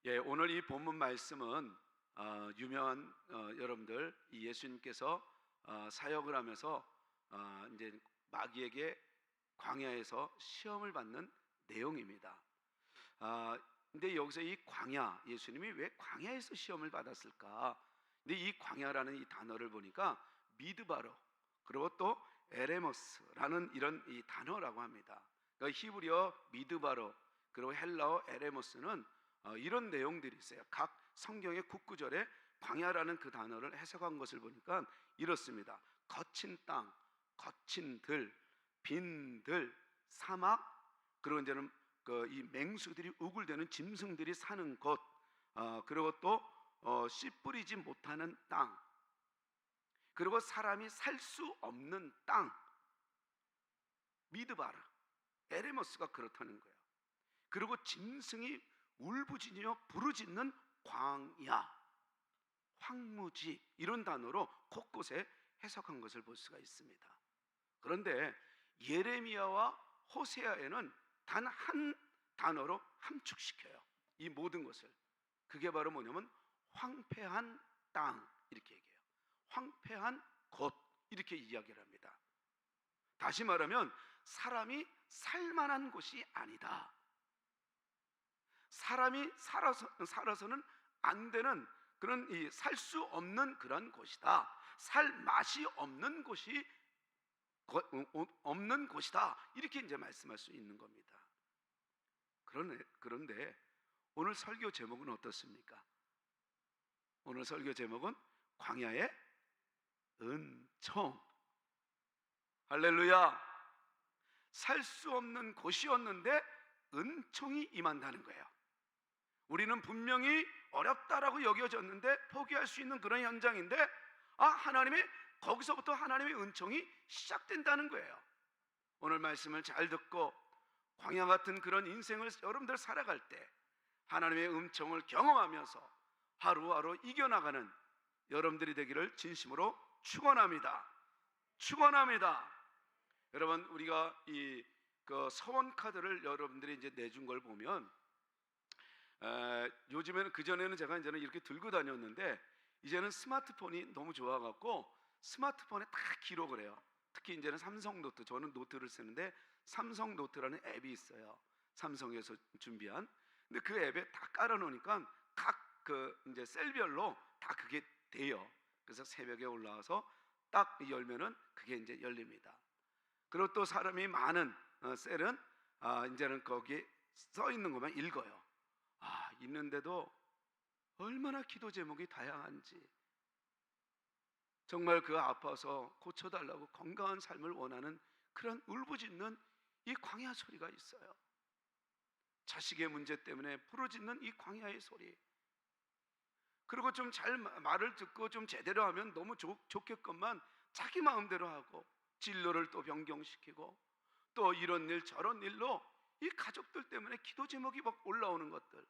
예, 오늘 이 본문 말씀은 유명한 여러분들 이 예수님께서 사역을 하면서 이제 마귀에게 광야에서 시험을 받는 내용입니다. 근데 여기서 이 광야, 예수님이 왜 광야에서 시험을 받았을까? 근데 이 광야라는 이 단어를 보니까 미드바로 그리고 또 에레모스라는 이런 이 단어라고 합니다. 그러니까 히브리어 미드바로 그리고 헬라어 에레모스는 이런 내용들이 있어요. 각 성경의 국구절에 광야라는 그 단어를 해석한 것을 보니까 이렇습니다. 거친 땅, 거친 들, 빈 들, 사막, 그리고 이제는 이 맹수들이 우글대는 짐승들이 사는 곳, 그리고 또 씨 뿌리지 못하는 땅, 그리고 사람이 살 수 없는 땅, 미드바르, 에레모스가 그렇다는 거예요. 그리고 짐승이 울부짖으며 부르짖는 광야, 황무지, 이런 단어로 곳곳에 해석한 것을 볼 수가 있습니다. 그런데 예레미야와 호세아에는 단 한 단어로 함축시켜요, 이 모든 것을. 그게 바로 뭐냐면 황폐한 땅, 이렇게 얘기해요. 황폐한 곳, 이렇게 이야기를 합니다. 다시 말하면 사람이 살만한 곳이 아니다. 사람이 살아서는 안 되는 그런 살 수 없는 그런 곳이다. 살 맛이 없는 곳이 없는 곳이다. 이렇게 이제 말씀할 수 있는 겁니다. 그런데 오늘 설교 제목은 어떻습니까? 오늘 설교 제목은 광야의 은총. 할렐루야. 살 수 없는 곳이었는데 은총이 임한다는 거예요. 우리는 분명히 어렵다라고 여겨졌는데 포기할 수 있는 그런 현장인데 거기서부터 하나님의 은총이 시작된다는 거예요. 오늘 말씀을 잘 듣고 광야 같은 그런 인생을 여러분들 살아갈 때 하나님의 은총을 경험하면서 하루하루 이겨나가는 여러분들이 되기를 진심으로 축원합니다. 축원합니다. 여러분, 우리가 그 서원 카드를 여러분들이 이제 내준 걸 보면 요즘에는, 그전에는 제가 이제는 이렇게 들고 다녔는데 이제는 스마트폰이 너무 좋아갖고 스마트폰에 다 기록을 해요. 특히 이제는 삼성 노트, 저는 노트를 쓰는데 삼성 노트라는 앱이 있어요. 삼성에서 준비한. 근데 그 앱에 다 깔아놓으니까 각 그 이제 셀별로 다 그게 돼요. 그래서 새벽에 올라와서 딱 열면은 그게 이제 열립니다. 그리고 또 사람이 많은 셀은 이제는 거기에 써 있는 것만 읽어요. 있는데도 얼마나 기도 제목이 다양한지, 정말 그 아파서 고쳐달라고 건강한 삶을 원하는 그런 울부짖는 이 광야 소리가 있어요. 자식의 문제 때문에 부르짖는 이 광야의 소리. 그리고 좀 잘 말을 듣고 좀 제대로 하면 너무 좋겠건만 자기 마음대로 하고 진로를 또 변경시키고 또 이런 일 저런 일로 이 가족들 때문에 기도 제목이 막 올라오는 것들,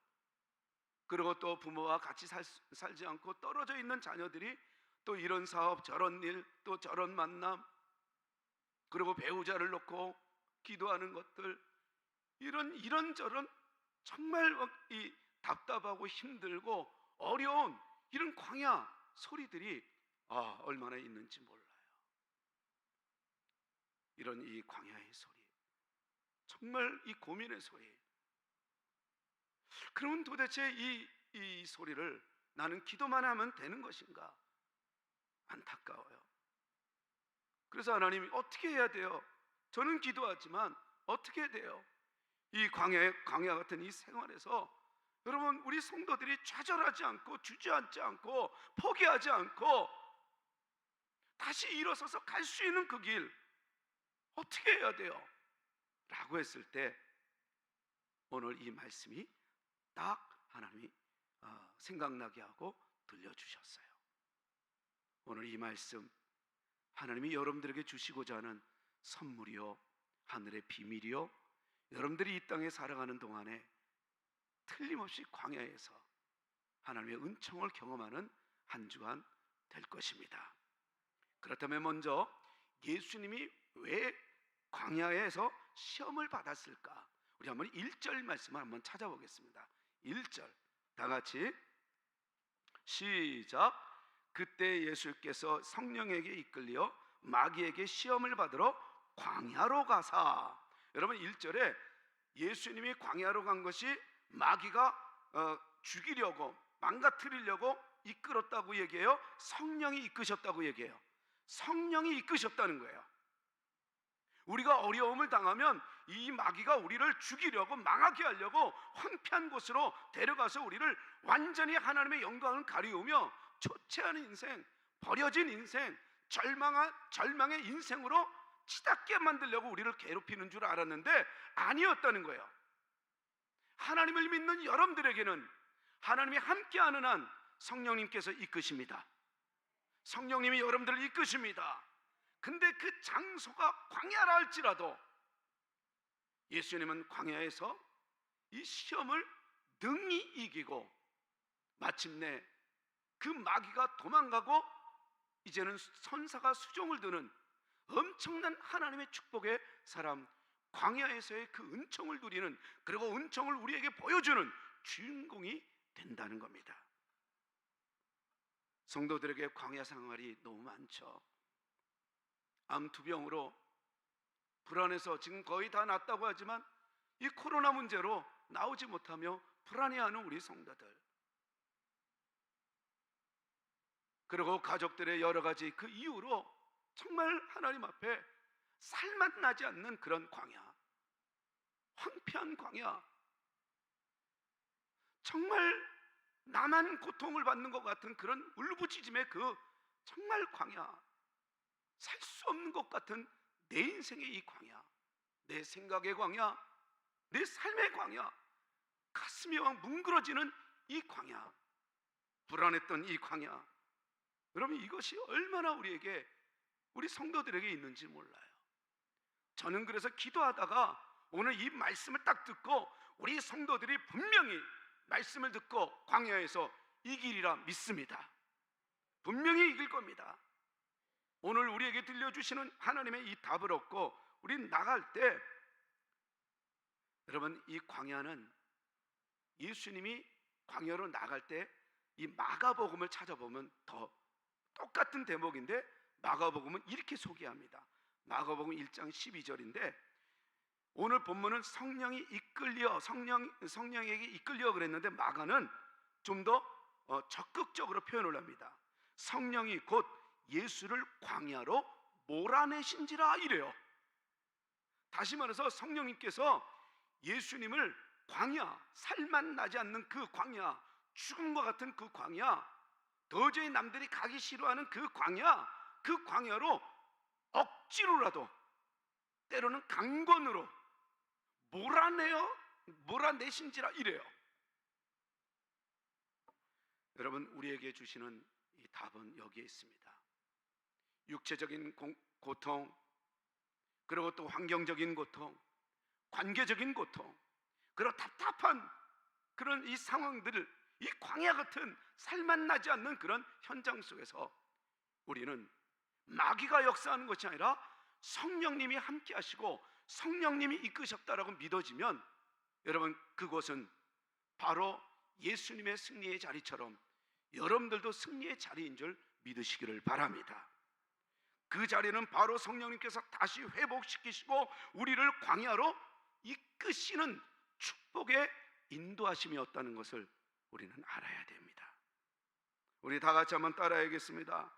그리고 또 부모와 같이 살지 않고 떨어져 있는 자녀들이 또 이런 사업 저런 일 또 저런 만남, 그리고 배우자를 놓고 기도하는 것들, 이런저런 정말 막 이 답답하고 힘들고 어려운 이런 광야 소리들이 얼마나 있는지 몰라요. 이런 이 광야의 소리, 정말 이 고민의 소리. 그러면 도대체 이 소리를 나는 기도만 하면 되는 것인가? 안타까워요. 그래서 하나님이 어떻게 해야 돼요? 저는 기도하지만 어떻게 해야 돼요? 이 광야 같은 이 생활에서 여러분, 우리 성도들이 좌절하지 않고 주저앉지 않고 포기하지 않고 다시 일어서서 갈 수 있는 그 길 어떻게 해야 돼요? 라고 했을 때 오늘 이 말씀이 딱 하나님이 생각나게 하고 들려주셨어요. 오늘 이 말씀, 하나님이 여러분들에게 주시고자 하는 선물이요, 하늘의 비밀이요, 여러분들이 이 땅에 살아가는 동안에 틀림없이 광야에서 하나님의 은총을 경험하는 한 주간 될 것입니다. 그렇다면 먼저 예수님이 왜 광야에서 시험을 받았을까? 우리 한번 1절 말씀을 한번 찾아보겠습니다. 1절, 다 같이 시작. 그때 예수께서 성령에게 이끌려 마귀에게 시험을 받으러 광야로 가사. 여러분 1절에 예수님이 광야로 간 것이 마귀가 죽이려고 망가뜨리려고 이끌었다고 얘기해요? 성령이 이끄셨다고 얘기해요? 성령이 이끄셨다는 거예요. 우리가 어려움을 당하면 이 마귀가 우리를 죽이려고 망하게 하려고 황폐한 곳으로 데려가서 우리를 완전히 하나님의 영광을 가리우며 초췌한 인생, 버려진 인생, 절망의 인생으로 치닫게 만들려고 우리를 괴롭히는 줄 알았는데 아니었다는 거예요. 하나님을 믿는 여러분들에게는 하나님이 함께하는 한 성령님께서 이끄십니다. 성령님이 여러분들을 이끄십니다. 근데 그 장소가 광야라 할지라도 예수님은 광야에서 이 시험을 능히 이기고 마침내 그 마귀가 도망가고 이제는 선사가 수종을 드는 엄청난 하나님의 축복의 사람, 광야에서의 그 은총을 누리는, 그리고 은총을 우리에게 보여주는 주인공이 된다는 겁니다. 성도들에게 광야 생활이 너무 많죠. 암투병으로 불안해서 지금 거의 다 낫다고 하지만 이 코로나 문제로 나오지 못하며 불안해하는 우리 성도들, 그리고 가족들의 여러 가지 그 이유로 정말 하나님 앞에 살맛 나지 않는 그런 광야, 황폐한 광야, 정말 나만 고통을 받는 것 같은 그런 울부짖음의 그 정말 광야, 살 수 없는 것 같은 내 인생의 이 광야, 내 생각의 광야, 내 삶의 광야, 가슴이 막 뭉그러지는 이 광야, 불안했던 이 광야, 여러분 이것이 얼마나 우리에게, 우리 성도들에게 있는지 몰라요. 저는 그래서 기도하다가 오늘 이 말씀을 딱 듣고 우리 성도들이 분명히 말씀을 듣고 광야에서 이기리라 믿습니다. 분명히 이길 겁니다. 오늘 우리에게 들려주시는 하나님의 이 답을 얻고 우리 나갈 때, 여러분 이 광야는 예수님이 광야로 나갈 때 이 마가복음을 찾아보면 더 똑같은 대목인데 마가복음은 이렇게 소개합니다. 마가복음 1장 12절인데 오늘 본문은 성령이 이끌려, 성령에게 이끌려 그랬는데 마가는 좀 더 적극적으로 표현을 합니다. 성령이 곧 예수를 광야로 몰아내신지라 이래요. 다시 말해서 성령님께서 예수님을 광야, 살맛 나지 않는 그 광야, 죽음과 같은 그 광야, 도저히 남들이 가기 싫어하는 그 광야, 그 광야로 억지로라도 때로는 강권으로 몰아내신지라 이래요. 여러분 우리에게 주시는 이 답은 여기에 있습니다. 육체적인 고통, 그리고 또 환경적인 고통, 관계적인 고통, 그리고 답답한 그런 이 상황들을, 이 광야 같은 살맛 나지 않는 그런 현장 속에서 우리는 마귀가 역사하는 것이 아니라 성령님이 함께 하시고 성령님이 이끄셨다라고 믿어지면 여러분 그곳은 바로 예수님의 승리의 자리처럼 여러분들도 승리의 자리인 줄 믿으시기를 바랍니다. 그 자리는 바로 성령님께서 다시 회복시키시고 우리를 광야로 이끄시는 축복의 인도하심이었다는 것을 우리는 알아야 됩니다. 우리 다 같이 한번 따라야겠습니다.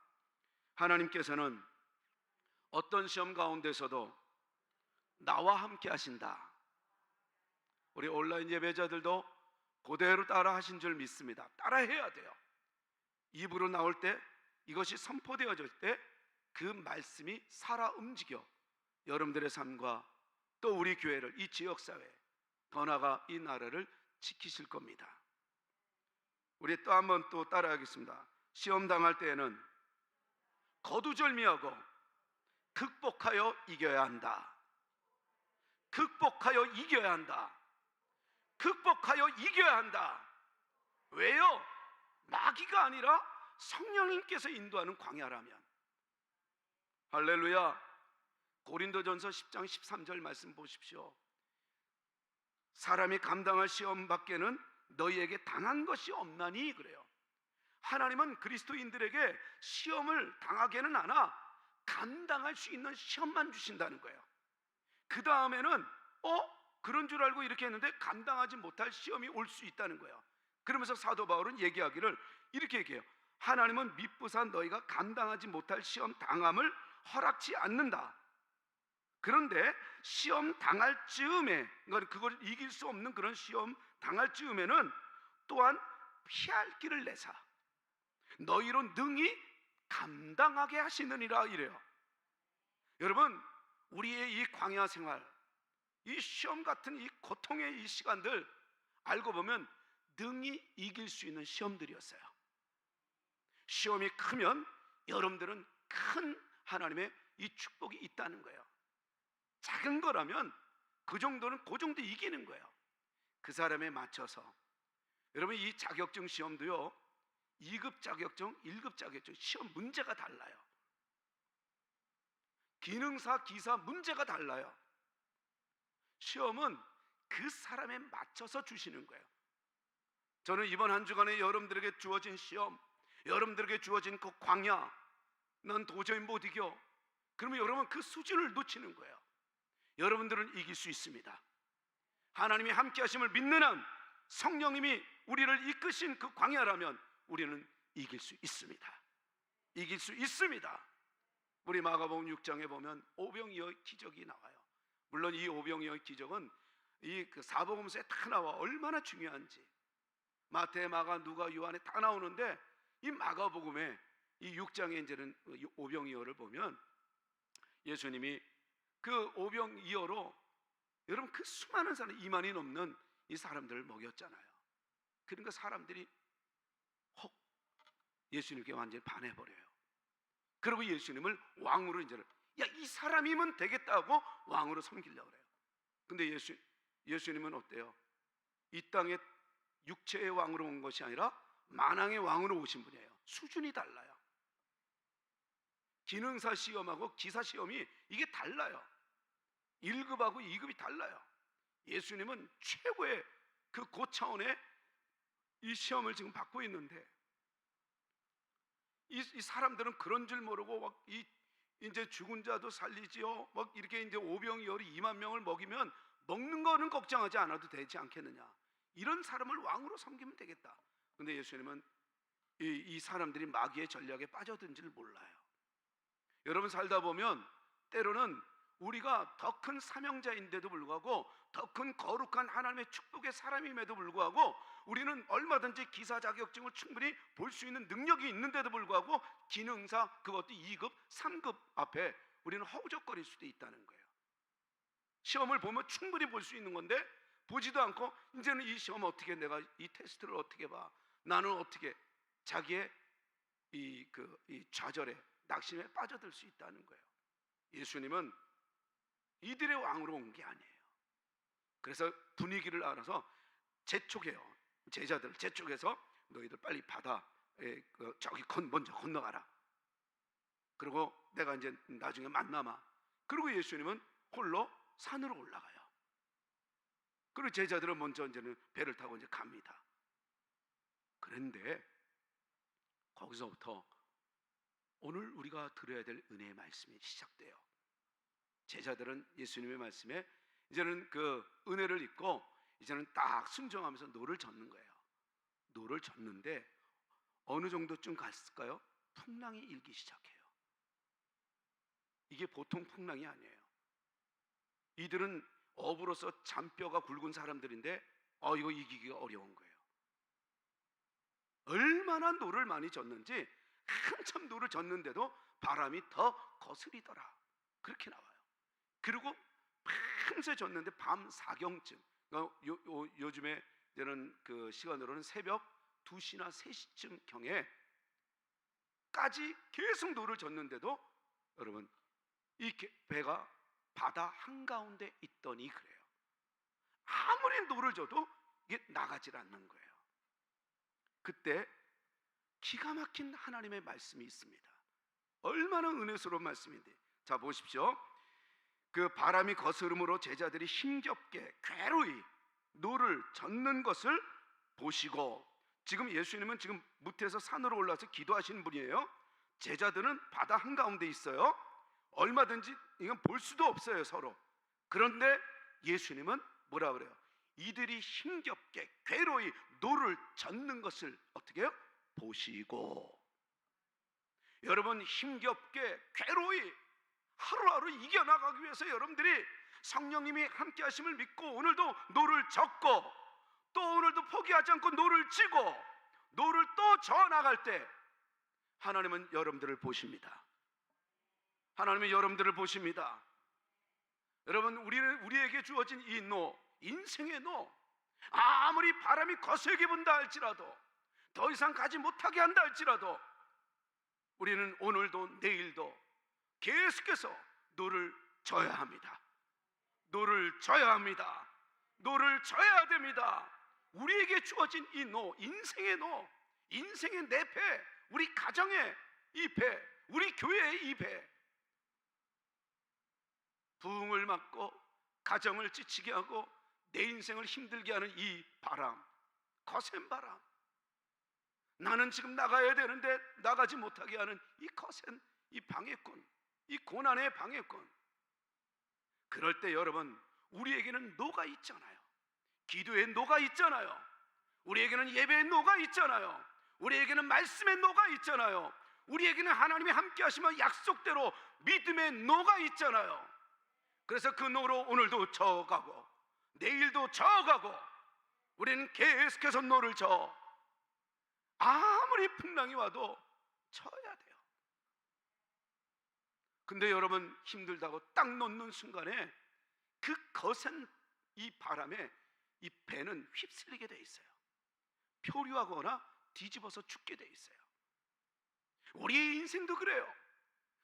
하나님께서는 어떤 시험 가운데서도 나와 함께 하신다. 우리 온라인 예배자들도 그대로 따라 하신 줄 믿습니다. 따라해야 돼요. 입으로 나올 때, 이것이 선포되어질 때 그 말씀이 살아 움직여 여러분들의 삶과 또 우리 교회를, 이 지역사회, 더 나아가 이 나라를 지키실 겁니다. 우리 또 한번 또 따라하겠습니다. 시험 당할 때에는 거두절미하고 극복하여 이겨야 한다. 극복하여 이겨야 한다. 극복하여 이겨야 한다. 왜요? 마귀가 아니라 성령님께서 인도하는 광야라면. 할렐루야. 고린도전서 10장 13절 말씀 보십시오. 사람이 감당할 시험 밖에는 너희에게 당한 것이 없나니 그래요. 하나님은 그리스도인들에게 시험을 당하게는 않아 감당할 수 있는 시험만 주신다는 거예요. 그 다음에는 그런 줄 알고 이렇게 했는데 감당하지 못할 시험이 올 수 있다는 거예요. 그러면서 사도 바울은 얘기하기를 이렇게 얘기해요. 하나님은 미쁘사 너희가 감당하지 못할 시험 당함을 허락지 않는다. 그런데 시험 당할 즈음에, 그걸 이길 수 없는 그런 시험 당할 즈음에는 또한 피할 길을 내사 너희로 능히 감당하게 하시느니라 이래요. 여러분, 우리의 이 광야 생활, 이 시험 같은 이 고통의 이 시간들 알고 보면 능히 이길 수 있는 시험들이었어요. 시험이 크면 여러분들은 큰 하나님의 이 축복이 있다는 거예요. 작은 거라면 그 정도는 그 정도 이기는 거예요. 그 사람에 맞춰서. 여러분, 이 자격증 시험도요, 2급 자격증, 1급 자격증 시험 문제가 달라요. 기능사, 기사 문제가 달라요. 시험은 그 사람에 맞춰서 주시는 거예요. 저는 이번 한 주간에 여러분들에게 주어진 시험, 여러분들에게 주어진 그 광야, 난 도저히 못 이겨. 그러면 여러분 그 수준을 놓치는 거예요. 여러분들은 이길 수 있습니다. 하나님이 함께 하심을 믿는 한, 성령님이 우리를 이끄신 그 광야라면 우리는 이길 수 있습니다. 이길 수 있습니다. 우리 마가복음 6장에 보면 오병이어의 기적이 나와요. 물론 이 오병이어의 기적은 이 그 사복음서에 다 나와 얼마나 중요한지. 마태, 마가, 누가, 요한에 다 나오는데 이 마가복음에 이 6장에 이제는 오병이어를 보면 예수님이 그 오병이어로 여러분 그 수많은 사람 2만이 넘는 이 사람들을 먹였잖아요. 그러니까 사람들이 예수님께 완전히 반해버려요. 그리고 예수님을 왕으로 이제 이 사람이면 되겠다고 왕으로 섬기려고 그래요. 근데 예수님은 어때요? 이 땅에 육체의 왕으로 온 것이 아니라 만왕의 왕으로 오신 분이에요. 수준이 달라요. 기능사 시험하고 기사 시험이 이게 달라요. 1급하고 2급이 달라요. 예수님은 최고의 그 고차원의 이 시험을 지금 받고 있는데 이 사람들은 그런 줄 모르고 막 이제 죽은 자도 살리지요. 막 이렇게 이제 오병이어리 2만 명을 먹이면 먹는 거는 걱정하지 않아도 되지 않겠느냐. 이런 사람을 왕으로 섬기면 되겠다. 근데 예수님은 이 사람들이 마귀의 전략에 빠져든 줄 몰라요. 여러분 살다 보면 때로는 우리가 더 큰 사명자인데도 불구하고 더 큰 거룩한 하나님의 축복의 사람임에도 불구하고 우리는 얼마든지 기사 자격증을 충분히 볼 수 있는 능력이 있는데도 불구하고 기능사 그것도 2급, 3급 앞에 우리는 허우적거릴 수도 있다는 거예요. 시험을 보면 충분히 볼 수 있는 건데 보지도 않고 이제는 이 시험 어떻게 내가 이 테스트를 어떻게 봐? 나는 어떻게 자기의 이 좌절에 낙심에 빠져들 수 있다는 거예요. 예수님은 이들의 왕으로 온 게 아니에요. 그래서 분위기를 알아서 재촉해요. 제자들을 재촉해서 너희들 빨리 바다 저기 먼저 건너가라. 그리고 내가 이제 나중에 만나마. 그리고 예수님은 홀로 산으로 올라가요. 그리고 제자들은 먼저 이제는 배를 타고 이제 갑니다. 그런데 거기서부터 오늘 우리가 들어야 될 은혜의 말씀이 시작돼요. 제자들은 예수님의 말씀에 이제는 그 은혜를 잊고 이제는 딱 순종하면서 노를 젓는 거예요. 노를 젓는데 어느 정도쯤 갔을까요? 풍랑이 일기 시작해요. 이게 보통 풍랑이 아니에요. 이들은 업으로서 잔뼈가 굵은 사람들인데 이거 이기기가 어려운 거예요. 얼마나 노를 많이 젓는지 한참 노를 젓는데도 바람이 더 거스리더라. 그렇게 나와요. 그리고 밤새 졌는데 밤 4경쯤, 요즘에 되는 그 시간으로는 새벽 2시나 3시쯤 경에까지 계속 노를 젓는데도 여러분 이 배가 바다 한가운데 있더니 그래요. 아무리 노를 져도 이게 나가질 않는 거예요. 그때 기가 막힌 하나님의 말씀이 있습니다. 얼마나 은혜스러운 말씀인데, 자 보십시오. 그 바람이 거스름으로 제자들이 힘겹게 괴로이 노를 젓는 것을 보시고, 지금 예수님은 지금 무태에서 산으로 올라와서 기도하시는 분이에요. 제자들은 바다 한가운데 있어요. 얼마든지 이건 볼 수도 없어요, 서로. 그런데 예수님은 뭐라 그래요? 이들이 힘겹게 괴로이 노를 젓는 것을 어떻게 해요? 보시고. 여러분, 힘겹게 괴로이 하루하루 이겨나가기 위해서 여러분들이 성령님이 함께 하심을 믿고 오늘도 노를 젓고, 또 오늘도 포기하지 않고 노를 지고 노를 또 저어나갈 때 하나님은 여러분들을 보십니다. 하나님은 여러분들을 보십니다. 여러분, 우리에게 주어진 이 노, 인생의 노, 아무리 바람이 거세게 분다 할지라도, 더 이상 가지 못하게 한다 할지라도, 우리는 오늘도 내일도 계속해서 노를 져야 합니다. 노를 져야 합니다. 노를 져야 됩니다. 우리에게 주어진 이 노, 인생의 노, 인생의 내 배, 우리 가정의 이 배, 우리 교회의 이 배, 부흥을 막고 가정을 지치게 하고 내 인생을 힘들게 하는 이 바람, 거센 바람, 나는 지금 나가야 되는데 나가지 못하게 하는 이 거센 이 방해꾼, 이 고난의 방해꾼. 그럴 때 여러분, 우리에게는 노가 있잖아요. 기도의 노가 있잖아요. 우리에게는 예배의 노가 있잖아요. 우리에게는 말씀의 노가 있잖아요. 우리에게는 하나님이 함께 하시면 약속대로 믿음의 노가 있잖아요. 그래서 그 노로 오늘도 저어가고 내일도 저어가고 우리는 계속해서 노를 저어, 아무리 풍랑이 와도 쳐야 돼요. 근데 여러분, 힘들다고 딱 놓는 순간에 그 거센 이 바람에 이 배는 휩쓸리게 돼 있어요. 표류하거나 뒤집어서 죽게 돼 있어요. 우리의 인생도 그래요.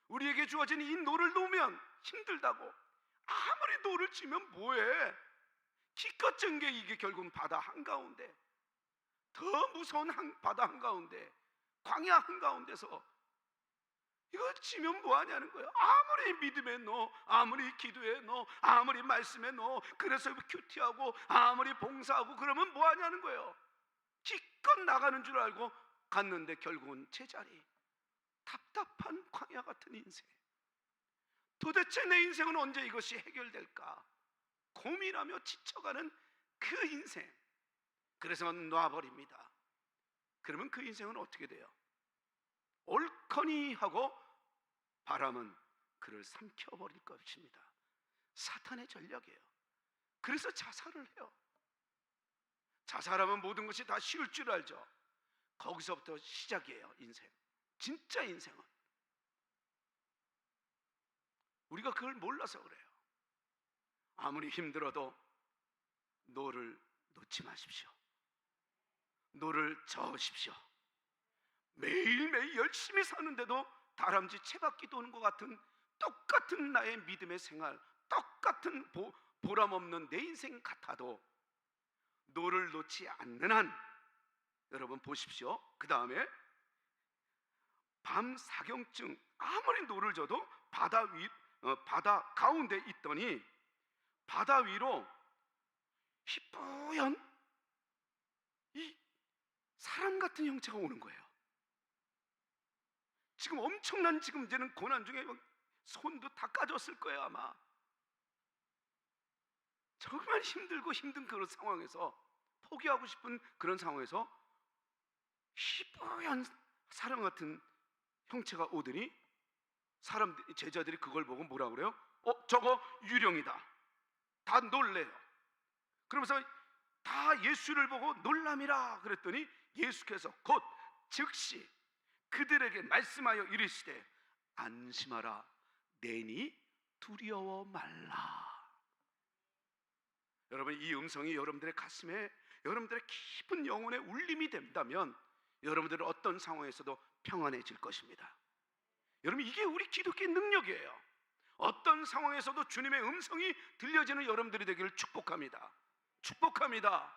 우리에게 주어진 이 노를 놓으면 힘들다고 아무리 노를 치면 뭐해? 기껏 짠 게 이게 결국은 바다 한가운데, 더 무서운 바다 한가운데, 광야 한가운데서 이거 치면 뭐하냐는 거예요. 아무리 믿음에 넣어, 아무리 기도에 넣어, 아무리 말씀에 넣어, 그래서 큐티하고 아무리 봉사하고 그러면 뭐하냐는 거예요. 기껏 나가는 줄 알고 갔는데 결국은 제자리, 답답한 광야 같은 인생. 도대체 내 인생은 언제 이것이 해결될까 고민하며 지쳐가는 그 인생. 그래서 놔버립니다. 그러면 그 인생은 어떻게 돼요? 옳거니 하고 바람은 그를 삼켜버릴 것입니다. 사탄의 전략이에요. 그래서 자살을 해요. 자살하면 모든 것이 다 쉬울 줄 알죠. 거기서부터 시작이에요. 인생, 진짜 인생은. 우리가 그걸 몰라서 그래요. 아무리 힘들어도 노를 놓지 마십시오. 노를 저으십시오. 매일매일 열심히 사는데도 다람쥐 채바퀴 도는 것 같은 똑같은 나의 믿음의 생활, 똑같은 보람없는 내 인생 같아도 노를 놓지 않는 한, 여러분 보십시오. 그 다음에 밤 사경쯤 아무리 노를 져도 바다 가운데 있더니 바다 위로 희뿌연 이 사람 같은 형체가 오는 거예요. 지금 엄청난 지금 이제는 고난 중에 손도 다 까졌을 거예요. 아마 정말 힘들고 힘든 그런 상황에서, 포기하고 싶은 그런 상황에서 희뿌연 사람 같은 형체가 오더니 제자들이 그걸 보고 뭐라 그래요? 저거 유령이다. 다 놀래요. 그러면서 다 예수를 보고 놀람이라 그랬더니 예수께서 곧 즉시 그들에게 말씀하여 이르시되 안심하라, 내니 두려워 말라. 여러분, 이 음성이 여러분들의 가슴에, 여러분들의 깊은 영혼의 울림이 된다면 여러분들은 어떤 상황에서도 평안해질 것입니다. 여러분, 이게 우리 기독교의 능력이에요. 어떤 상황에서도 주님의 음성이 들려지는 여러분들이 되기를 축복합니다. 축복합니다.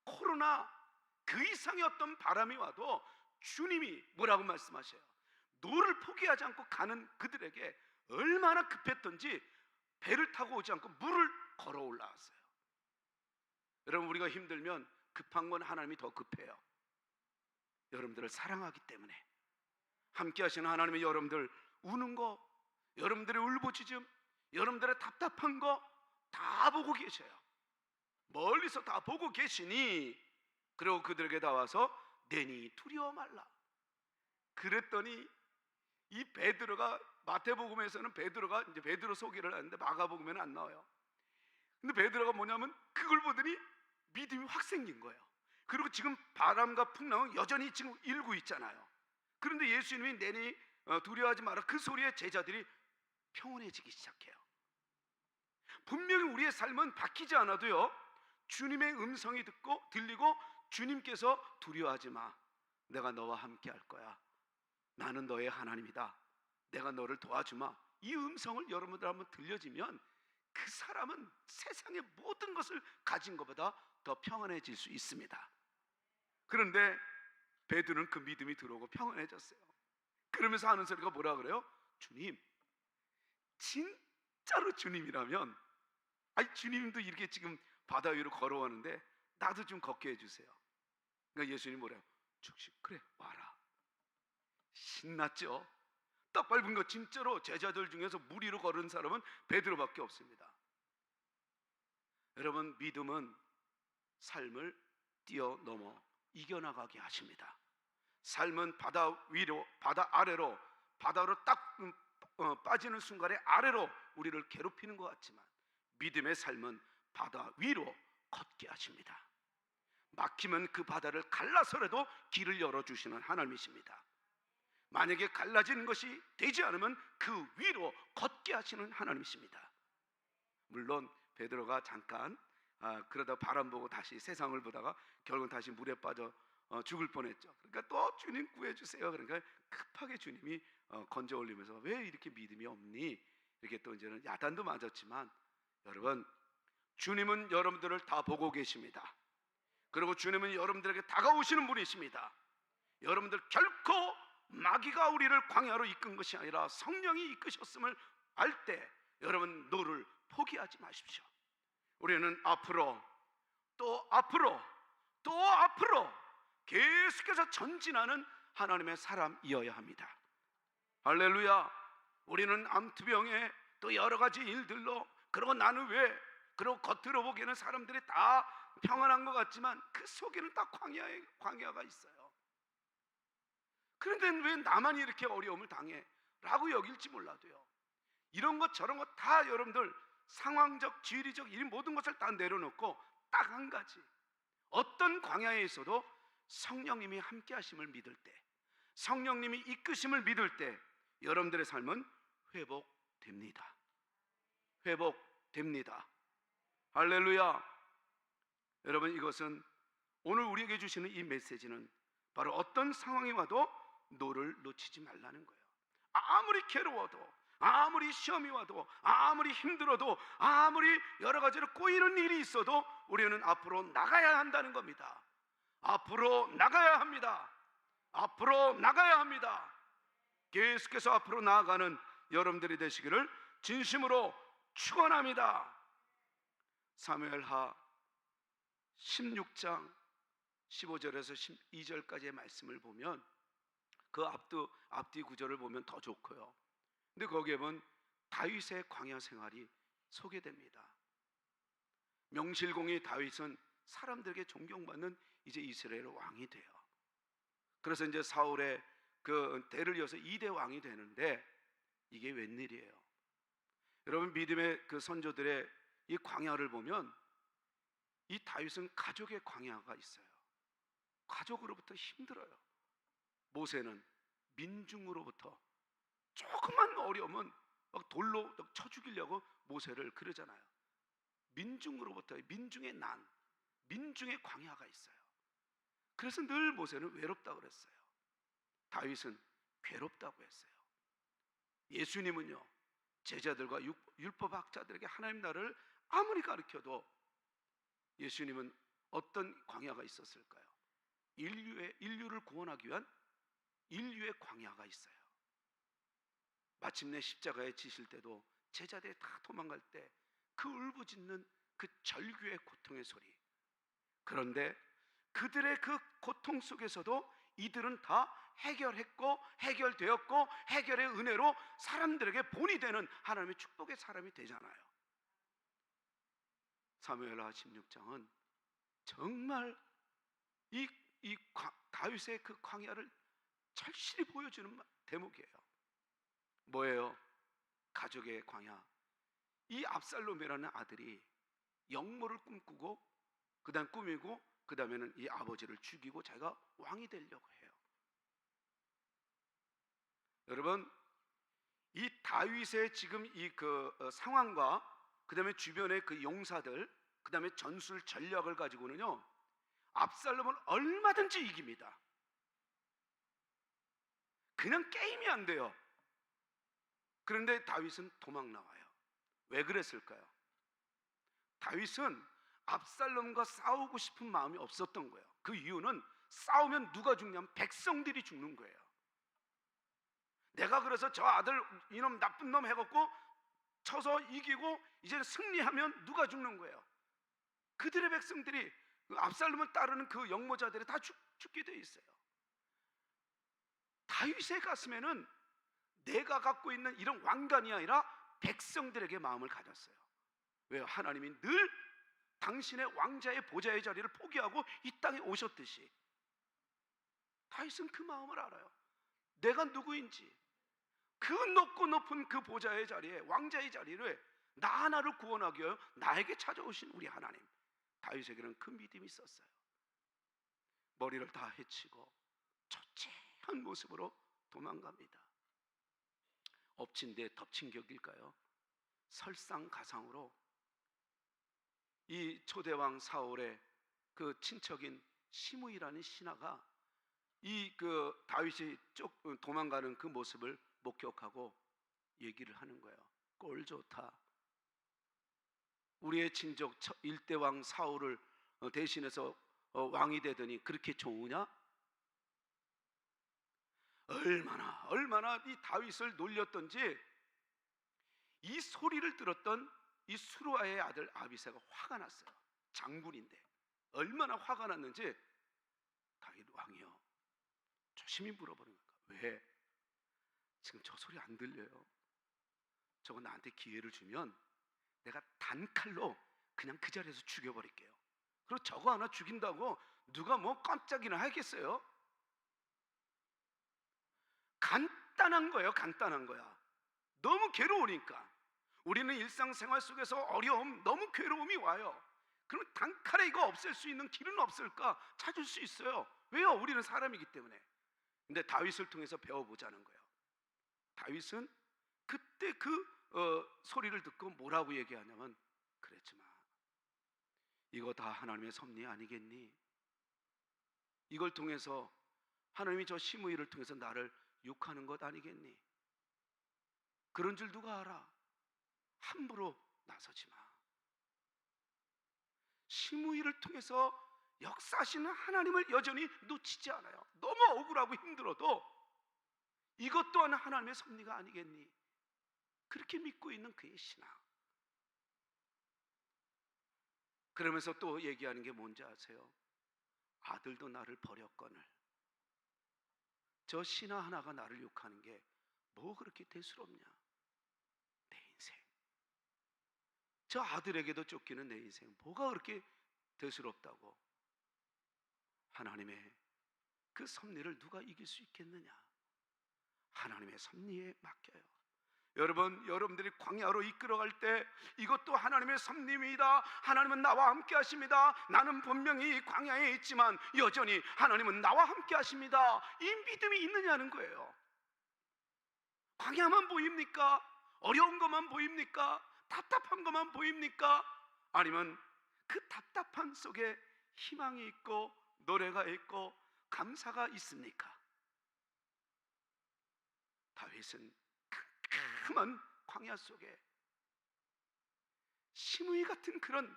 코로나 그 이상의 어떤 바람이 와도 주님이 뭐라고 말씀하셔요? 노를 포기하지 않고 가는 그들에게 얼마나 급했던지 배를 타고 오지 않고 물을 걸어 올라왔어요. 여러분, 우리가 힘들면 급한 건 하나님이 더 급해요. 여러분들을 사랑하기 때문에. 함께 하시는 하나님이 여러분들 우는 거, 여러분들의 울부짖음, 여러분들의 답답한 거 다 보고 계셔요. 멀리서 다 보고 계시니, 그리고 그들에게 나와서 내니 두려워 말라. 그랬더니 이 베드로가, 마태복음에서는 베드로가 이제 베드로 소개를 하는데 마가복음에는 안 나와요. 근데 베드로가 뭐냐면 그걸 보더니 믿음이 확 생긴 거예요. 그리고 지금 바람과 풍랑은 여전히 지금 일고 있잖아요. 그런데 예수님이 내니 두려워하지 마라, 그 소리에 제자들이 평온해지기 시작해요. 분명히 우리의 삶은 바뀌지 않아도요, 주님의 음성이 들리고 주님께서 두려워하지 마, 내가 너와 함께 할 거야, 나는 너의 하나님이다, 내가 너를 도와주마, 이 음성을 여러분들 한번 들려지면 그 사람은 세상의 모든 것을 가진 것보다 더 평안해질 수 있습니다. 그런데 베드로는 그 믿음이 들어오고 평안해졌어요. 그러면서 하는 소리가 뭐라 그래요? 주님, 진짜로 주님이라면, 아니 주님도 이렇게 지금 바다 위로 걸어오는데 나도 좀 걷게 해주세요. 그러니까 예수님이 뭐래요? 즉시 그래 와라. 신났죠? 딱 밟은 거. 진짜로 제자들 중에서 물 위로 걸은 사람은 베드로밖에 없습니다. 여러분, 믿음은 삶을 뛰어넘어 이겨나가게 하십니다. 삶은 바다 위로, 바다 아래로, 바다로 딱 빠지는 순간에 아래로 우리를 괴롭히는 것 같지만 믿음의 삶은 바다 위로 걷게 하십니다. 막히면 그 바다를 갈라서라도 길을 열어주시는 하나님이십니다. 만약에 갈라지는 것이 되지 않으면 그 위로 걷게 하시는 하나님이십니다. 물론 베드로가 잠깐 그러다 바람 보고 다시 세상을 보다가 결국 다시 물에 빠져 죽을 뻔했죠. 그러니까 또 주님 구해주세요. 그러니까 급하게 주님이 건져 올리면서 왜 이렇게 믿음이 없니? 이렇게 또 이제는 야단도 맞았지만, 여러분, 주님은 여러분들을 다 보고 계십니다. 그리고 주님은 여러분들에게 다가오시는 분이십니다. 여러분들 결코 마귀가 우리를 광야로 이끈 것이 아니라 성령이 이끄셨음을 알 때 여러분 노를 포기하지 마십시오. 우리는 앞으로 또 앞으로 또 앞으로 계속해서 전진하는 하나님의 사람이어야 합니다. 할렐루야. 우리는 암투병에 또 여러 가지 일들로, 그리고 나는 왜, 그리고 겉으로 보기에는 사람들이 다 평안한 것 같지만 그 속에는 다 광야가 있어요. 그런데 왜 나만 이렇게 어려움을 당해? 라고 여길지 몰라도요, 이런 것 저런 것 다 여러분들 상황적, 지리적, 이 모든 것을 다 내려놓고 딱 한 가지, 어떤 광야에 있어도 성령님이 함께 하심을 믿을 때, 성령님이 이끄심을 믿을 때 여러분들의 삶은 회복됩니다. 회복됩니다. 할렐루야. 여러분, 이것은 오늘 우리에게 주시는 이 메시지는 바로 어떤 상황이 와도 노를 놓치지 말라는 거예요. 아무리 괴로워도, 아무리 시험이 와도, 아무리 힘들어도, 아무리 여러 가지로 꼬이는 일이 있어도 우리는 앞으로 나가야 한다는 겁니다. 앞으로 나가야 합니다. 앞으로 나가야 합니다. 계속해서 앞으로 나아가는 여러분들이 되시기를 진심으로 축원합니다. 사무엘하 16장 15절에서 12절까지의 말씀을 보면 그 앞뒤 구절을 보면 더 좋고요. 근데 거기에 보면 다윗의 광야 생활이 소개됩니다. 명실공히 다윗은 사람들에게 존경받는 이제 이스라엘의 왕이 돼요. 그래서 이제 사울의 그 대를 이어서 2대 왕이 되는데 이게 웬일이에요? 여러분, 믿음의 그 선조들의 이 광야를 보면 이 다윗은 가족의 광야가 있어요. 가족으로부터 힘들어요. 모세는 민중으로부터 조그만 어려움은 막 돌로 쳐 죽이려고 모세를 그러잖아요. 민중으로부터, 민중의 난, 민중의 광야가 있어요. 그래서 늘 모세는 외롭다고 그랬어요. 다윗은 괴롭다고 했어요. 예수님은요, 제자들과 율법학자들에게 하나님 나라를 아무리 가르쳐도 예수님은 어떤 광야가 있었을까요? 인류를 구원하기 위한 인류의 광야가 있어요. 마침내 십자가에 지실 때도 제자들이 다 도망갈 때 그 울부짖는 그 절규의 고통의 소리. 그런데 그들의 그 고통 속에서도 이들은 다 해결했고 해결되었고 해결의 은혜로 사람들에게 본이 되는 하나님의 축복의 사람이 되잖아요. 사무엘하 16장은 정말 이 다윗의 그 광야를 절실히 보여주는 대목이에요. 뭐예요? 가족의 광야. 이 압살롬이라는 아들이 영모를 꿈꾸고 그 다음 꾸미고 그 다음에는 이 아버지를 죽이고 자기가 왕이 되려고 해요. 여러분, 이 다윗의 지금 이 상황과 그 다음에 주변의 그 용사들, 그 다음에 전술 전략을 가지고는요, 압살롬은 얼마든지 이깁니다. 그냥 게임이 안 돼요. 그런데 다윗은 도망 나와요. 왜 그랬을까요? 다윗은 압살롬과 싸우고 싶은 마음이 없었던 거예요. 그 이유는 싸우면 누가 죽냐면 백성들이 죽는 거예요. 내가 그래서 저 아들 이놈 나쁜 놈 해갖고 쳐서 이기고 이제 승리하면 누가 죽는 거예요? 그들의 백성들이, 압살롬을 따르는 그 영모자들이 다 죽게 돼 있어요. 다윗의 가슴에는 내가 갖고 있는 이런 왕관이 아니라 백성들에게 마음을 가졌어요. 왜요? 하나님이 늘 당신의 왕자의 보좌의 자리를 포기하고 이 땅에 오셨듯이 다윗은 그 마음을 알아요. 내가 누구인지, 그 높고 높은 그 보좌의 자리에, 왕자의 자리를 나 하나를 구원하기 위하여 나에게 찾아오신 우리 하나님, 다윗에게는 그 믿음이 있었어요. 머리를 다 헤치고 초췌한 모습으로 도망갑니다. 엎친 데 덮친 격일까요? 설상가상으로 이 초대왕 사울의 그 친척인 시므이라는 신하가 이 다윗이 도망가는 그 모습을 목격하고 얘기를 하는 거예요. 꼴 좋다. 우리의 친족 1대 왕 사울을 대신해서 왕이 되더니 그렇게 좋으냐? 얼마나 이 다윗을 놀렸던지 이 소리를 들었던 이 수루아의 아들 아비새가 화가 났어요. 장군인데 얼마나 화가 났는지, 다윗 왕이요, 조심히 물어보는 거야. 왜? 지금 저 소리 안 들려요? 저거 나한테 기회를 주면 내가 단칼로 그냥 그 자리에서 죽여버릴게요. 그리고 저거 하나 죽인다고 누가 뭐 깜짝이나 하겠어요? 간단한 거예요. 간단한 거야. 너무 괴로우니까. 우리는 일상생활 속에서 어려움, 너무 괴로움이 와요. 그럼 단칼에 이거 없앨 수 있는 길은 없을까? 찾을 수 있어요. 왜요? 우리는 사람이기 때문에. 근데 다윗을 통해서 배워보자는 거예요. 다윗은 그때 소리를 듣고 뭐라고 얘기하냐면, 그랬지 마. 이거 다 하나님의 섭리 아니겠니? 이걸 통해서 하나님이 저 시므이를 통해서 나를 욕하는 것 아니겠니? 그런 줄 누가 알아? 함부로 나서지 마. 시므이를 통해서 역사하시는 하나님을 여전히 놓치지 않아요. 너무 억울하고 힘들어도 이것 또한 하나님의 섭리가 아니겠니? 그렇게 믿고 있는 그의 신앙. 그러면서 또 얘기하는 게 뭔지 아세요? 아들도 나를 버렸거늘. 저 신하 하나가 나를 욕하는 게 뭐 그렇게 대수롭냐? 내 인생. 저 아들에게도 쫓기는 내 인생, 뭐가 그렇게 대수롭다고? 하나님의 그 섭리를 누가 이길 수 있겠느냐? 하나님의 섭리에 맡겨요. 여러분들이 광야로 이끌어갈 때 이것도 하나님의 섭리입니다. 하나님은 나와 함께 하십니다. 나는 분명히 광야에 있지만 여전히 하나님은 나와 함께 하십니다. 이 믿음이 있느냐는 거예요. 광야만 보입니까? 어려운 것만 보입니까? 답답한 것만 보입니까? 아니면 그 답답한 속에 희망이 있고 노래가 있고 감사가 있습니까? 다윗은 캄캄한 광야 속에 시므이 같은 그런,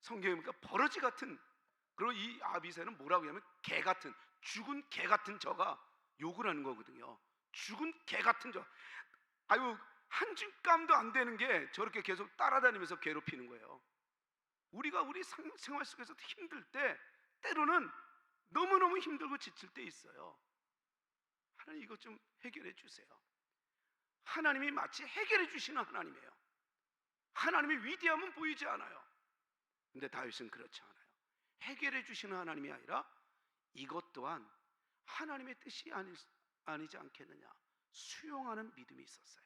성경에 보니까 버러지 같은, 그리고 이 아비새는 뭐라고 하냐면 개 같은, 죽은 개 같은 저가 욕을 하는 거거든요. 죽은 개 같은 저. 아유, 한 줌감도 안 되는 게 저렇게 계속 따라다니면서 괴롭히는 거예요. 우리가 우리 생활 속에서 힘들 때 때로는 너무너무 힘들고 지칠 때 있어요. 하나님 이것 좀 해결해 주세요. 하나님이 마치 해결해 주시는 하나님이에요. 하나님의 위대함은 보이지 않아요. 근데 다윗은 그렇지 않아요. 해결해 주시는 하나님이 아니라 이것 또한 하나님의 뜻이 아니지 않겠느냐 수용하는 믿음이 있었어요.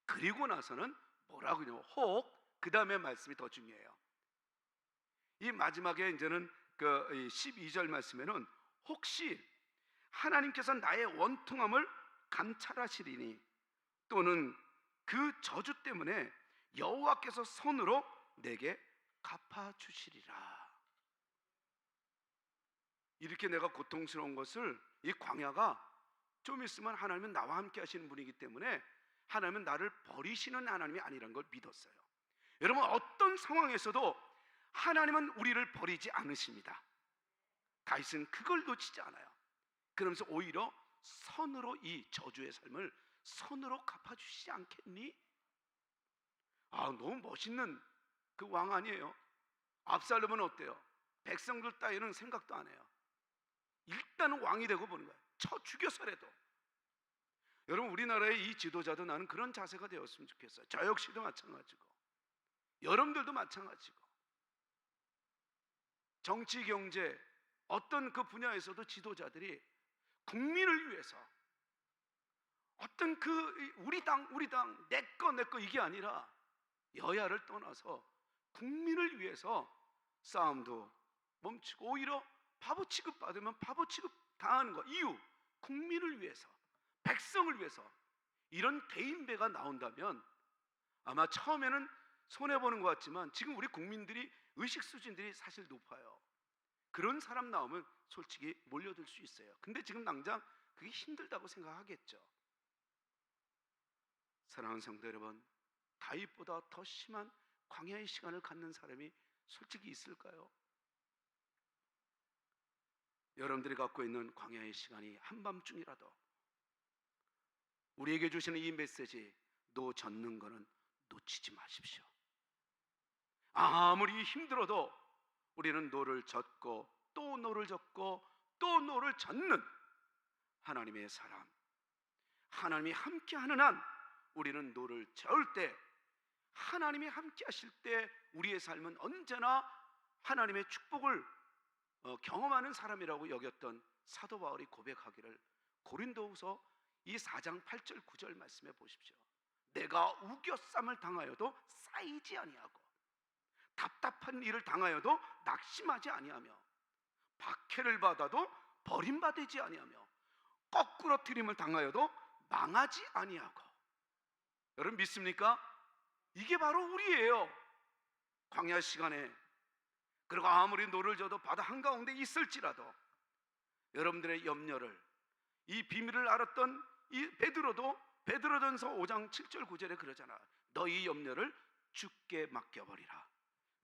그리고 나서는 뭐라고 그러냐면 혹 그 다음에 말씀이 더 중요해요. 이 마지막에 이제는 그 12절 말씀에는 혹시 하나님께서 나의 원통함을 감찰하시리니 또는 그 저주 때문에 여호와께서 손으로 내게 갚아주시리라. 이렇게 내가 고통스러운 것을 이 광야가 좀 있으면 하나님은 나와 함께 하시는 분이기 때문에 하나님은 나를 버리시는 하나님이 아니라는 걸 믿었어요. 여러분 어떤 상황에서도 하나님은 우리를 버리지 않으십니다. 다윗은 그걸 놓치지 않아요. 그러면서 오히려 선으로 이 저주의 삶을 선으로 갚아주시지 않겠니? 너무 멋있는 그 왕 아니에요? 압살롬은 어때요? 백성들 따위는 생각도 안 해요. 일단은 왕이 되고 보는 거예요. 쳐 죽여서라도. 여러분 우리나라의 이 지도자도 나는 그런 자세가 되었으면 좋겠어요. 저 역시도 마찬가지고 여러분들도 마찬가지고 정치 경제 어떤 그 분야에서도 지도자들이 국민을 위해서 어떤 그 우리 당 내 거 이게 아니라 여야를 떠나서 국민을 위해서 싸움도 멈추고 오히려 바보 취급 받으면 바보 취급 당하는 거 이유 국민을 위해서 백성을 위해서 이런 대인배가 나온다면 아마 처음에는 손해보는 것 같지만 지금 우리 국민들이 의식 수준들이 사실 높아요. 그런 사람 나오면 솔직히 몰려들 수 있어요. 근데 지금 당장 그게 힘들다고 생각하겠죠. 사랑하는 성도 여러분, 다윗보다 더 심한 광야의 시간을 갖는 사람이 솔직히 있을까요? 여러분들이 갖고 있는 광야의 시간이 한밤중이라도 우리에게 주시는 이 메시지 노 젓는 거는 놓치지 마십시오. 아무리 힘들어도 우리는 노를 젓고 또 노를 젓고 또 노를 젓는 하나님의 사람, 하나님이 함께하는 한 우리는 노를 저을 때 하나님이 함께 하실 때 우리의 삶은 언제나 하나님의 축복을 경험하는 사람이라고 여겼던 사도 바울이 고백하기를 고린도후서 이 4장 8절 9절 말씀해 보십시오. 내가 우겨쌈을 당하여도 쌓이지 아니하고 답답한 일을 당하여도 낙심하지 아니하며 박해를 받아도 버림받지 아니하며 거꾸러뜨림을 당하여도 망하지 아니하고. 여러분 믿습니까? 이게 바로 우리예요. 광야 시간에 그리고 아무리 노를 져도 바다 한가운데 있을지라도 여러분들의 염려를 이 비밀을 알았던 이 베드로도 베드로전서 5장 7절 9절에 그러잖아. 너희 염려를 주께 맡겨버리라.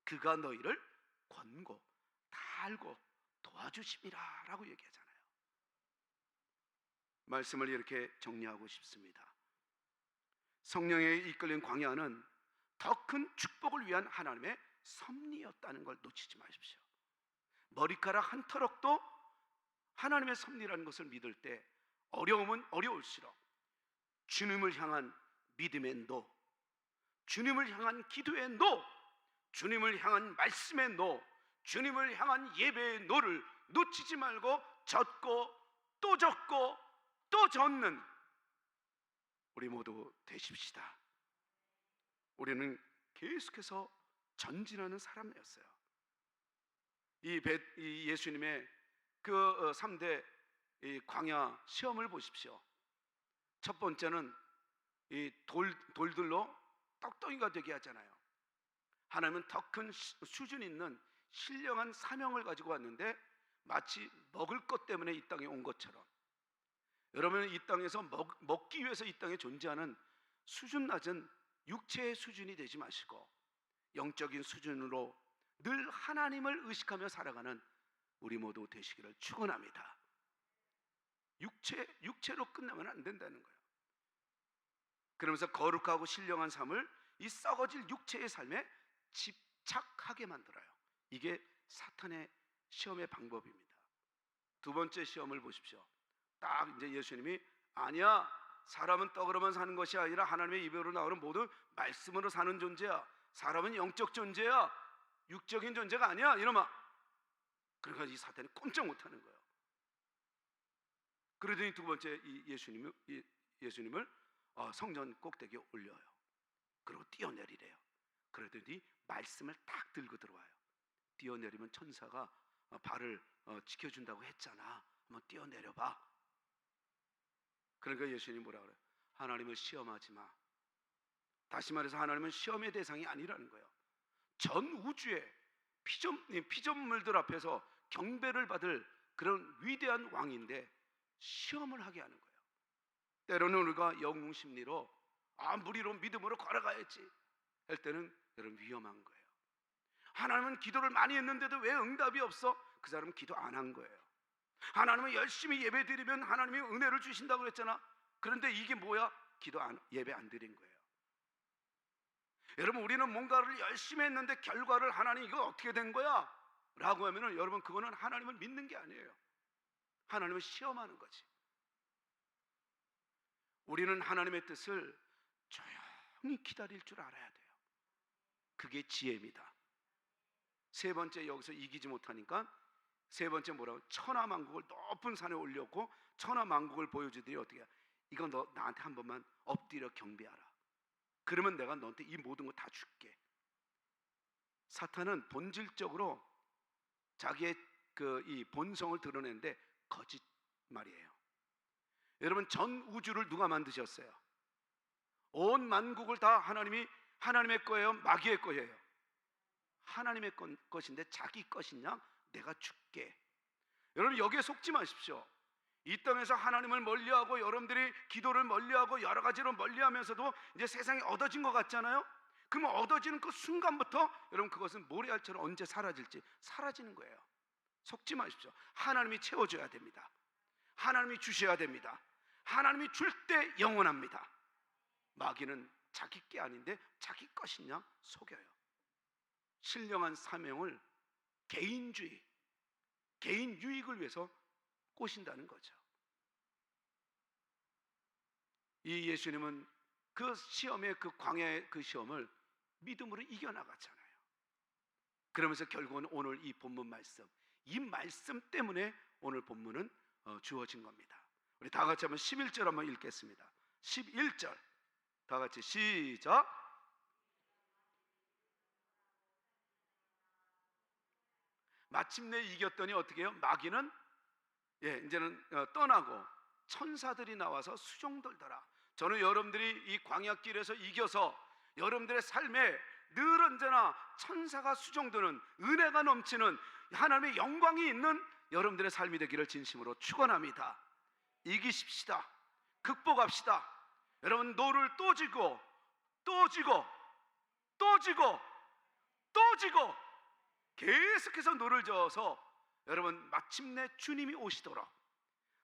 그가 너희를 권고 달고 도와주심이라 라고 얘기하잖아요. 말씀을 이렇게 정리하고 싶습니다. 성령에 이끌린 광야는 더 큰 축복을 위한 하나님의 섭리였다는 걸 놓치지 마십시오. 머리카락 한 터럭도 하나님의 섭리라는 것을 믿을 때 어려움은 어려울수록 주님을 향한 믿음의 노, 주님을 향한 기도의 노, 주님을 향한 말씀의 노, 주님을 향한 예배의 노를 놓치지 말고 젓고 또 젓고 또 젓는 우리 모두 되십시다. 우리는 계속해서 전진하는 사람이었어요. 이 예수님의 그 3대 광야 시험을 보십시오. 첫 번째는 이 돌들로 떡덩이가 되게 하잖아요. 하나님은 더 큰 수준 있는 신령한 사명을 가지고 왔는데 마치 먹을 것 때문에 이 땅에 온 것처럼 여러분은 이 땅에서 먹기 위해서 이 땅에 존재하는 수준 낮은 육체의 수준이 되지 마시고 영적인 수준으로 늘 하나님을 의식하며 살아가는 우리 모두 되시기를 축원합니다. 육체로 끝나면 안 된다는 거예요. 그러면서 거룩하고 신령한 삶을 이 썩어질 육체의 삶에 집착하게 만들어요. 이게 사탄의 시험의 방법입니다. 두 번째 시험을 보십시오. 딱 이제 예수님이 아니야, 사람은 떡으로만 사는 것이 아니라 하나님의 입으로 나오는 모든 말씀으로 사는 존재야. 사람은 영적 존재야, 육적인 존재가 아니야. 이러면 그러니까 이 사탄이 꼼짝 못하는 거예요. 그러더니 두 번째 이 예수님을 성전 꼭대기에 올려요. 그리고 뛰어내리래요. 그러더니 말씀을 딱 들고 들어와요. 뛰어내리면 천사가 발을 지켜준다고 했잖아. 한번 뛰어내려봐. 그러니까 예수님이 뭐라 그래요? 하나님을 시험하지 마. 다시 말해서 하나님은 시험의 대상이 아니라는 거예요. 전 우주의 피조물들 앞에서 경배를 받을 그런 위대한 왕인데 시험을 하게 하는 거예요. 때로는 우리가 영웅 심리로 무리로 믿음으로 걸어가야지 할 때는 여러분 위험한 거예요. 하나님은 기도를 많이 했는데도 왜 응답이 없어? 그 사람은 기도 안 한 거예요. 하나님은 열심히 예배 드리면 하나님이 은혜를 주신다고 그랬잖아. 그런데 이게 뭐야? 예배 안 드린 거예요. 여러분, 우리는 뭔가를 열심히 했는데 결과를 하나님 이거 어떻게 된 거야? 라고 하면은 여러분, 그거는 하나님을 믿는 게 아니에요. 하나님을 시험하는 거지. 우리는 하나님의 뜻을 조용히 기다릴 줄 알아야 돼요. 그게 지혜입니다. 세 번째, 여기서 이기지 못하니까 세 번째 뭐라고? 천하만국을 높은 산에 올렸고 천하만국을 보여주더니 어떻게 해? 이거 너 나한테 한 번만 엎드려 경배하라. 그러면 내가 너한테 이 모든 거 다 줄게. 사탄은 본질적으로 자기의 이 본성을 드러내는데 거짓말이에요. 여러분, 전 우주를 누가 만드셨어요? 온 만국을 다 하나님의 거예요? 마귀의 거예요? 하나님의 것인데 자기 것이냐? 내가 줄게. 여러분, 여기에 속지 마십시오. 이 땅에서 하나님을 멀리하고 여러분들이 기도를 멀리하고 여러 가지로 멀리하면서도 이제 세상이 얻어진 것 같잖아요. 그러면 얻어지는 그 순간부터 여러분 그것은 모래알처럼 언제 사라질지 사라지는 거예요. 속지 마십시오. 하나님이 채워줘야 됩니다. 하나님이 주셔야 됩니다. 하나님이 줄 때 영원합니다. 마귀는 자기 게 아닌데 자기 것이냐 속여요. 신령한 사명을 개인주의, 개인 유익을 위해서 꼬신다는 거죠. 이 예수님은 그 시험의 그 광야의 그 시험을 믿음으로 이겨나갔잖아요. 그러면서 결국은 오늘 이 본문 말씀, 이 말씀 때문에 오늘 본문은 주어진 겁니다. 우리 다 같이 한번 11절 한번 읽겠습니다. 11절 다 같이 시작. 마침내 이겼더니 어떻게 해요? 마귀는 이제는 떠나고 천사들이 나와서 수종들더라. 저는 여러분들이 이 광야길에서 이겨서 여러분들의 삶에 늘 언제나 천사가 수종드는 은혜가 넘치는 하나님의 영광이 있는 여러분들의 삶이 되기를 진심으로 축원합니다. 이기십시다. 극복합시다. 여러분, 노를 또 지고 또 지고 또 지고 또 지고 계속해서 노를 저어서 여러분 마침내 주님이 오시도록,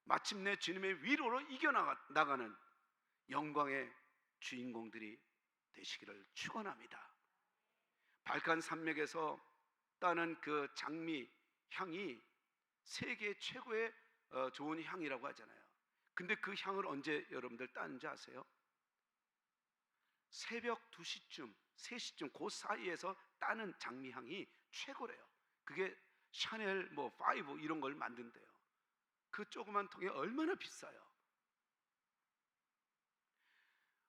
마침내 주님의 위로로 이겨나가는 영광의 주인공들이 되시기를 축원합니다. 발칸 산맥에서 따는 그 장미 향이 세계 최고의 좋은 향이라고 하잖아요. 근데 그 향을 언제 여러분들 따는지 아세요? 새벽 2시쯤 3시쯤 그 사이에서 따는 장미향이 최고래요. 그게 샤넬 5 이런 걸 만든대요. 그 조그만 통에 얼마나 비싸요.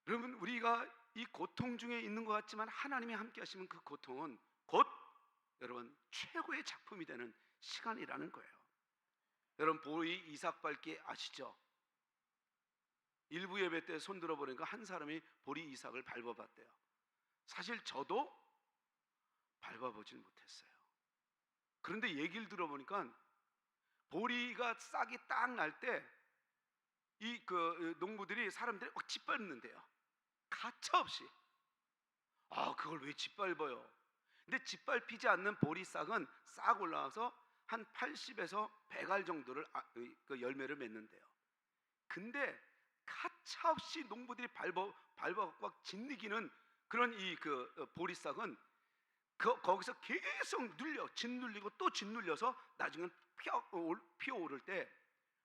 여러분, 우리가 이 고통 중에 있는 것 같지만 하나님이 함께 하시면 그 고통은 곧 여러분 최고의 작품이 되는 시간이라는 거예요. 여러분, 보리 이삭 밟기 아시죠? 일부 예배 때 손 들어보니까 한 사람이 보리 이삭을 밟아봤대요. 사실 저도 밟아보질 못했어요. 그런데 얘기를 들어보니까 보리가 싹이 딱 날 때 이 농부들이 사람들이 막 짓밟는데요. 가차없이. 그걸 왜 짓밟아요? 근데 짓밟히지 않는 보리싹은 싹 올라와서 한 80에서 100알 정도를 그 열매를 맺는데요. 근데 가차없이 농부들이 밟아 막 짓이기는 그런 이 보리싹은 거기서 계속 짓눌리고 또 짓눌려서 나중엔 피어오를 때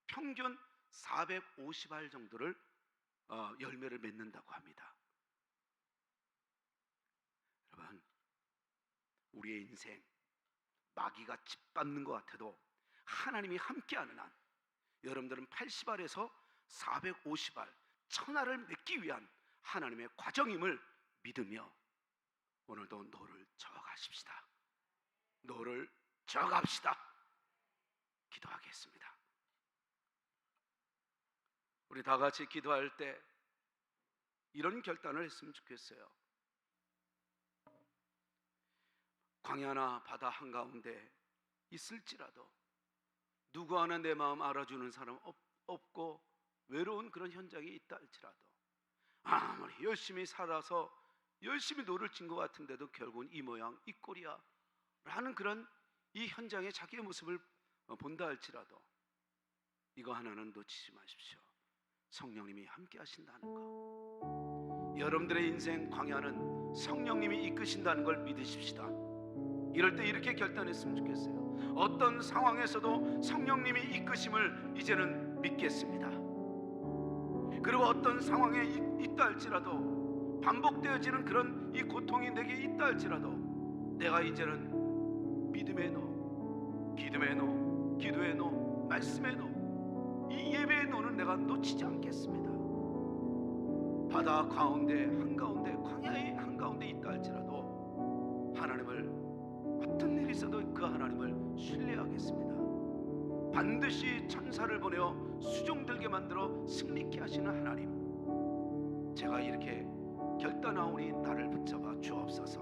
평균 450알 정도를 열매를 맺는다고 합니다. 여러분, 우리의 인생 마귀가 짓밟는 것 같아도 하나님이 함께하는 한 여러분들은 80알에서 450알 1000알을 맺기 위한 하나님의 과정임을 믿으며 오늘도 노를 저어가십시다. 노를 저어갑시다. 기도하겠습니다. 우리 다 같이 기도할 때 이런 결단을 했으면 좋겠어요. 광야나 바다 한가운데 있을지라도 누구 하나 내 마음 알아주는 사람 없고 외로운 그런 현장이 있다 할지라도 아무리 열심히 살아서 열심히 노를 친 것 같은데도 결국은 이 모양 이 꼴이야 라는 그런 이 현장에 자기의 모습을 본다 할지라도 이거 하나는 놓치지 마십시오. 성령님이 함께 하신다는 거, 여러분들의 인생 광야는 성령님이 이끄신다는 걸 믿으십시다. 이럴 때 이렇게 결단했으면 좋겠어요. 어떤 상황에서도 성령님이 이끄심을 이제는 믿겠습니다. 그리고 어떤 상황에 있다 할지라도 반복되어지는 그런 이 고통이 내게 있다 할지라도 내가 이제는 믿음의 노, 기도의 노, 기도의 노, 말씀의 노, 이 예배의 노는 내가 놓치지 않겠습니다. 바다 가운데 한가운데 광야의 한가운데 있다 할지라도 하나님을 어떤 일이 있어도 그 하나님을 신뢰하겠습니다. 반드시 천사를 보내어 수종들게 만들어 승리케 하시는 하나님, 제가 이렇게 결단하오니 나를 붙잡아 주옵소서.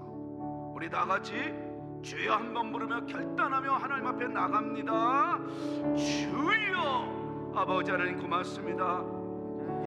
우리 다같이 주여 한번 부르며 결단하며 하나님 앞에 나갑니다. 주여. 아버지 하나님 고맙습니다.